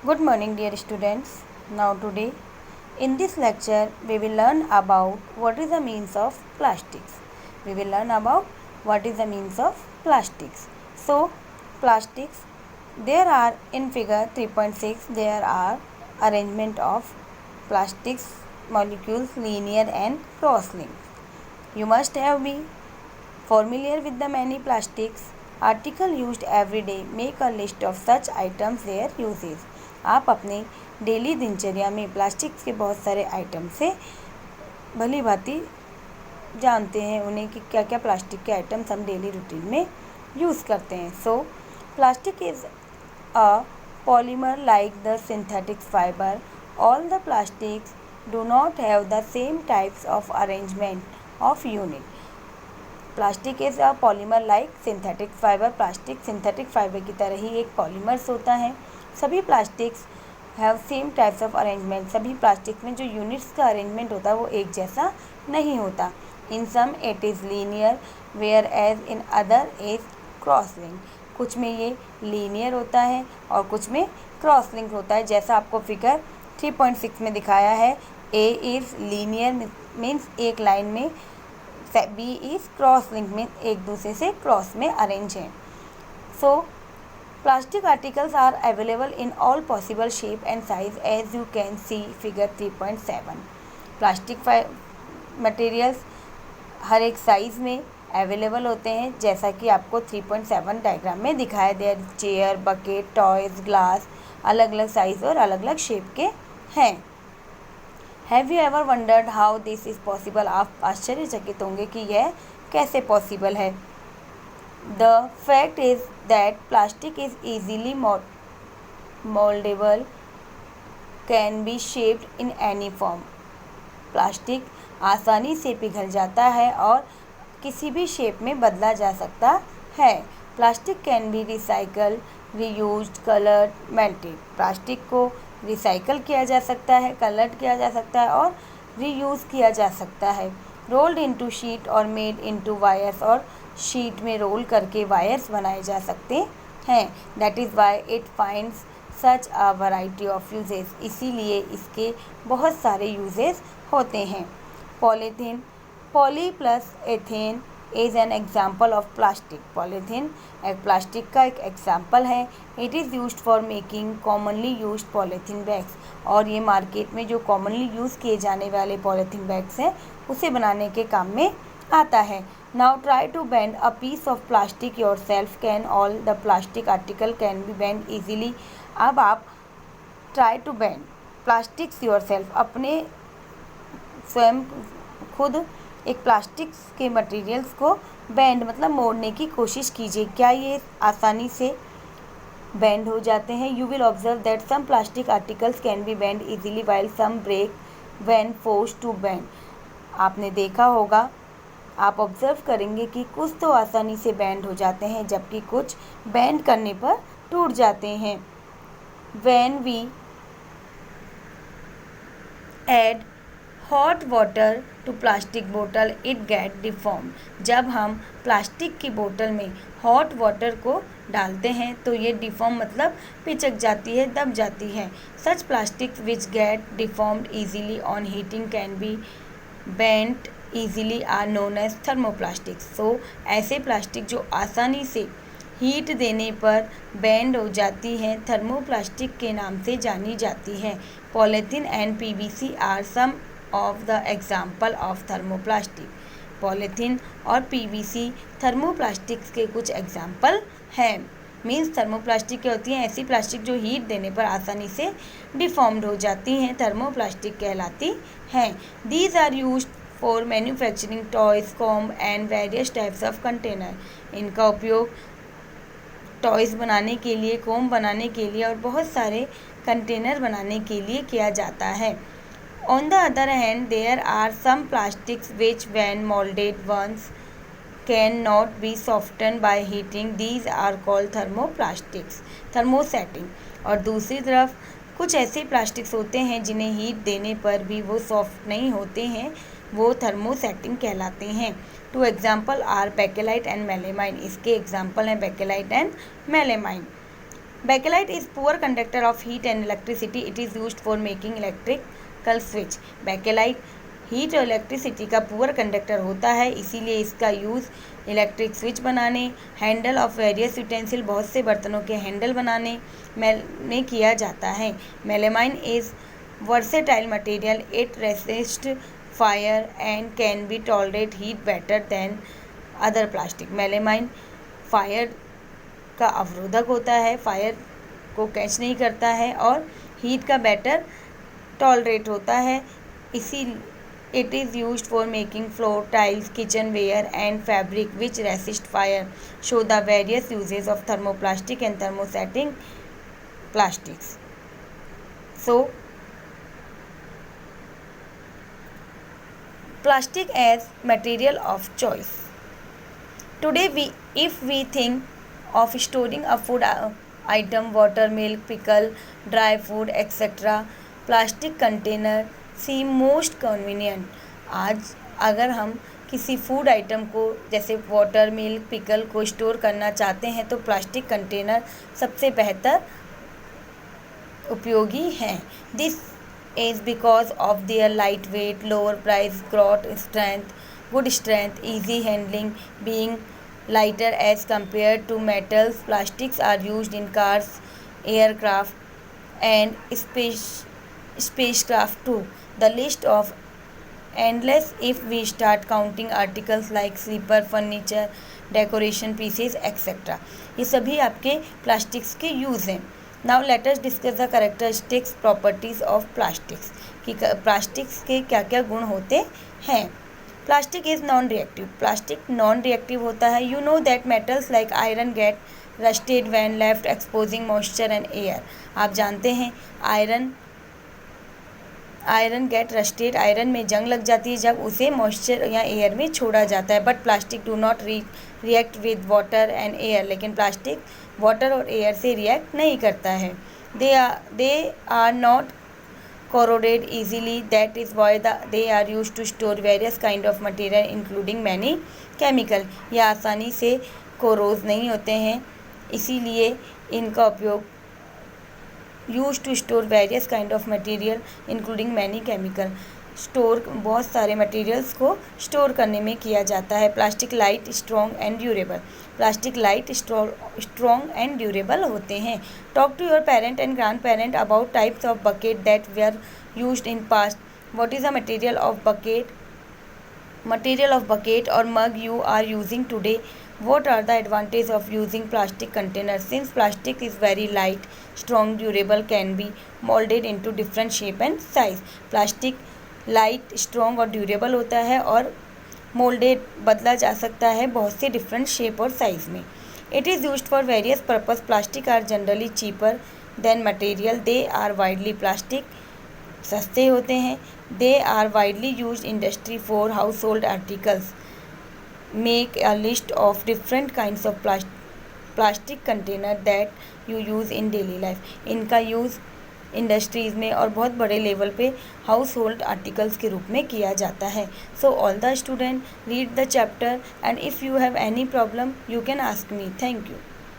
Good morning, dear students. Now today in this lecture we will learn about what is the means of plastics. We will learn about what is the means of plastics. So plastics, there are in figure 3.6 there are arrangement of plastics molecules linear and cross-linked. You must have been familiar with the many plastics article used every day. Make a list of such items, their uses. आप अपने daily दिनचर्या में plastic के बहुत सारे item से भली भांति जानते हैं उन्हें कि क्या क्या प्लास्टिक के आइटम्स हम डेली रूटीन में यूज़ करते हैं. सो plastic is a polymer like the synthetic fibre. All the plastics do not have the same types of arrangement of unit. Plastic is a polymer like synthetic fibre. Plastic synthetic fibre की तरह ही एक polymers होता है. सभी plastics have same types of arrangement. सभी plastic में जो units का अरेंजमेंट होता है वो एक जैसा नहीं होता. In some it is linear whereas in other is cross link. कुछ में ये लीनियर होता है और कुछ में क्रॉस लिंक होता है. जैसा आपको फिगर 3.6 में दिखाया है, ए इज़ लीनियर मीन्स एक लाइन में, बी इज़ क्रॉस लिंक में एक दूसरे से क्रॉस में अरेंज हैं. सो plastic articles are available in all possible shape and size as you can see figure 3.7. Plastic materials हर एक साइज़ में अवेलेबल होते हैं जैसा कि आपको 3.7 डायग्राम में दिखाया गया. चेयर, बकेट, टॉयज़, ग्लास अलग अलग साइज़ और अलग अलग शेप के हैं. Have you ever wondered how this is possible. आप आश्चर्यचकित होंगे कि यह कैसे पॉसिबल है. The fact is that plastic is easily moldable, can be shaped in any form. Plastic आसानी से पिघल जाता है और किसी भी शेप में बदला जा सकता है. Plastic can be recycle, reused, coloured, melted. Plastic को रिसाइकल किया जा सकता है, कलर्ड किया जा सकता है और रीयूज़ किया जा सकता है. रोल्ड इनटू शीट और मेड इनटू वायर्स. और शीट में रोल करके वायर्स बनाए जा सकते हैं. That is why it finds such a variety of uses. इसीलिए इसके बहुत सारे यूजेस होते हैं. Polythene, poly plus ethane is an example of plastic. Polythene एक प्लास्टिक का एक एग्जाम्पल है. It is used for making commonly used polythene bags. और ये मार्केट में जो कॉमनली यूज़ किए जाने वाले पॉलीथीन बैग्स हैं उसे बनाने के काम में आता है. Now try to bend a piece of plastic yourself. Can all the plastic article can be bent easily. अब आप try to bend plastics yourself. अपने स्वयं खुद एक प्लास्टिक के मटेरियल्स को बेंड मतलब मोड़ने की कोशिश कीजिए. क्या ये आसानी से बेंड हो जाते हैं. You will observe that some plastic articles can be bend easily while some break when forced to bend. आपने देखा होगा, आप ऑब्जर्व करेंगे कि कुछ तो आसानी से बेंड हो जाते हैं जबकि कुछ बेंड करने पर टूट जाते हैं. When we add hot water to plastic बोतल इट गेट डिफॉर्म. जब हम प्लास्टिक की बोतल में हॉट वाटर को डालते हैं तो ये डिफॉर्म मतलब पिचक जाती है, दब जाती है. Such plastic which get deformed easily on heating can be bent easily are known as thermoplastic. So ऐसे प्लास्टिक जो आसानी से हीट देने पर बेंड हो जाती हैं थर्मोप्लास्टिक के नाम से जानी जाती हैं. Polythene and PVC are some of the example of thermoplastic. Polythene और पीवीसी थर्मोप्लास्टिक्स के कुछ एग्जाम्पल हैं. मीन्स थर्मोप्लास्टिक क्या होती हैं, ऐसी प्लास्टिक जो हीट देने पर आसानी से डिफॉर्म्ड हो जाती हैं, थर्मोप्लास्टिक कहलाती हैं. These are used for manufacturing toys, comb and various types of container. इनका उपयोग टॉयज़ बनाने के लिए, कॉम बनाने के लिए और बहुत सारे कंटेनर बनाने के लिए किया जाता है. On the other hand there are some plastics which when moulded once can not be soften by heating. These are called thermoplastics, thermosetting. और दूसरी तरफ कुछ ऐसे प्लास्टिक्स होते हैं जिन्हें हीट देने पर भी वो सॉफ्ट नहीं होते हैं, वो थर्मोसेटिंग कहलाते हैं. Two example are Bakelite and melamine. इसके एग्जाम्पल हैं Bakelite and melamine. Bakelite is poor conductor of heat and electricity. It is used for making electrical switch. Bakelite heat और इलेक्ट्रिसिटी का पुअर कंडक्टर होता है, इसीलिए इसका यूज़ इलेक्ट्रिक स्विच बनाने, handle of various utensil, बहुत से बर्तनों के हैंडल बनाने में किया जाता है. Melamine is versatile material. It resist fire and can be tolerate heat better than other plastic. Melamine fire का अवरोधक होता है, फायर को कैच नहीं करता है और हीट का बेटर टॉलरेट होता है. इसी It is used for making floor tiles, kitchenware and fabric which resist fire. Show the various uses of thermoplastic and thermosetting plastics. So, plastic as material of choice. Today, if we think of storing a food item, water, milk, pickle, dry food, etc., plastic container seam most convenient. आज अगर हम किसी food item को जैसे water, milk, pickle को store करना चाहते हैं तो प्लास्टिक कंटेनर सबसे बेहतर उपयोगी हैं. This is because of their light weight, lower price, growth strength, good strength, easy handling, being lighter as compare to metals. Plastics are used in cars, aircraft and spacecraft too. The list of endless if we start counting articles like sleeper, furniture, decoration pieces, etc. ये सभी आपके plastics के use हैं. Now let us discuss the characteristics properties of plastics कि plastics के क्या क्या गुण होते हैं. Plastic is non reactive. Plastic non reactive होता है. You know that metals like iron get rusted when left exposing moisture and air. आप जानते हैं आयरन गेट रस्टेड, आयरन में जंग लग जाती है जब उसे मॉइस्चर या एयर में छोड़ा जाता है. But plastic do not react with water and air. लेकिन प्लास्टिक वाटर और एयर से रिएक्ट नहीं करता है. They are not corroded easily. That is why they are used to store various kind of material including many chemical. ये आसानी से कोरोज नहीं होते हैं, इसीलिए इनका उपयोग use to store various kind of material including many chemical. Store बहुत सारे मटेरियल्स को स्टोर करने में किया जाता है. Plastic light, strong and durable. Plastic light, strong and durable होते हैं. Talk to your parent and grand parent about types of bucket that were used in past. What is the material of bucket और mug you are using today? What are the advantages of using plastic containers? Since plastic is very light, strong, durable, can be molded into different shape and size. Plastic light, strong और durable होता है और molded बदला जा सकता है बहुत से different shape और size में. It is used for various purpose. Plastic are generally cheaper than material. They are widely plastic. सस्ते होते हैं. They are widely used industry for household articles. Make a list of different kinds of plastic container that you use in daily life. इनका use industries में और बहुत बड़े level पे house hold articles के रूप में किया जाता है. So all the student read the chapter and if you have any problem you can ask me. Thank you.